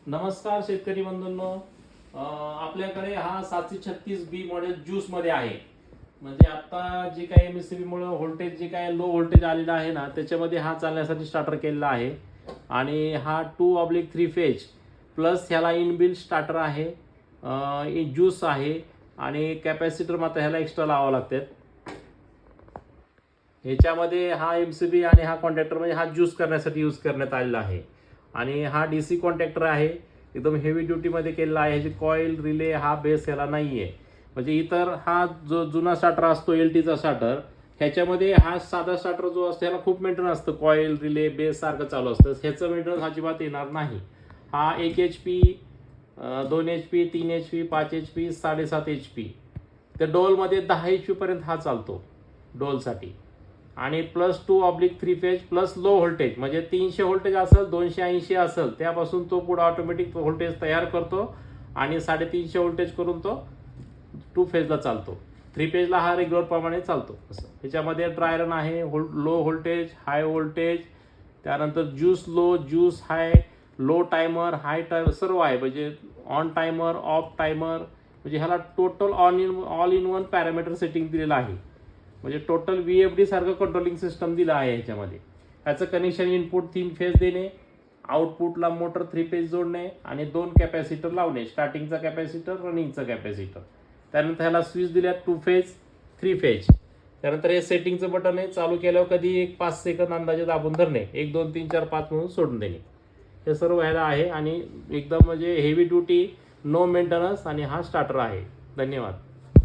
नमस्कार शेतकरी बंधूंनो. आपल्याकडे हा 736B मॉडेल ज्यूस मध्ये आहे. म्हणजे आता जे काही MSCB मुळे व्होल्टेज जे काही लो व्होल्टेज आलेलं आहे ना, त्याच्यामध्ये हा चालण्यासाठी स्टार्टर केलेला आहे. आणि हा 2/3 फेज प्लस ह्याला इनबिल्ट स्टार्टर आहे, ज्यूस आहे आणि कॅपॅसिटर मात्र ह्याला एक्स्ट्रा लावावं लागतात. ह्याच्यामध्ये हा MCB आणि हा कॉन्टॅक्टर म्हणजे हा ज्यूस करण्यासाठी यूज करण्यात आलेला आहे. आणि हा DC कॉन्टॅक्टर आहे, एकदम हेवी ड्युटीमध्ये केलेला आहे. ह्याची कॉईल रिले हा बेस ह्याला नाही आहे. म्हणजे इतर हा जो जुना स्टार्टर असतो LTचा स्टार्टर, ह्याच्यामध्ये हा साधा स्टार्टर जो असतो ह्याला खूप मेंटेनन्स असतं, कॉईल रिले बेस सारखं चालू असतं. ह्याचं मेंटेनन्स अजिबात येणार नाही. हा 1 HP 2 HP 3 HP 5 HP 7.5 HP, त्या डोलमध्ये 10 HP पर्यंत हा चालतो डोलसाठी. आणि +2/3 फेज प्लस लो व्होल्टेज म्हणजे 300 व्होल्टेज असेल 280 असेल त्यापासून तो पुढे ऑटोमॅटिक व्होल्टेज तयार करतो आणि 350 व्होल्टेज करून तो 2 फेजला चालतो. 3 फेजला हा रेग्युलर प्रमाणे चालतो. असं ह्याच्यामध्ये ड्राय रन आहे, लो व्होल्टेज, हाय व्होल्टेज, त्यानंतर ज्यूस लो, ज्यूस हाय, लो टायमर, हाय टायमर सर्व आहे. म्हणजे ऑन टायमर, ऑफ टायमर, म्हणजे ह्याला total all in one parameter setting दिलेलं आहे. म्हणजे टोटल VFD सारखं कंट्रोलिंग सिस्टम दिलं आहे ह्याच्यामध्ये. ह्याचं कनेक्शन इनपुट 3 फेज देणे, आउटपुटला मोटर 3 फेज जोडणे आणि 2 कॅपॅसिटर लावणे, स्टार्टिंगचा कॅपॅसिटर, रनिंगचा कॅपॅसिटर. त्यानंतर ह्याला स्विच दिल्या 2 फेज 3 फेज. त्यानंतर हे सेटिंगचं बटन आहे, चालू केल्यावर कधी 5 सेकंद अंदाजे दाबून धरणे, 1 2 3 4 5 म्हणून सोडून देणे. हे सर्व ह्याला आहे आणि एकदम म्हणजे हेवी ड्युटी, नो मेंटेनन्स आणि हा स्टार्टर आहे. धन्यवाद.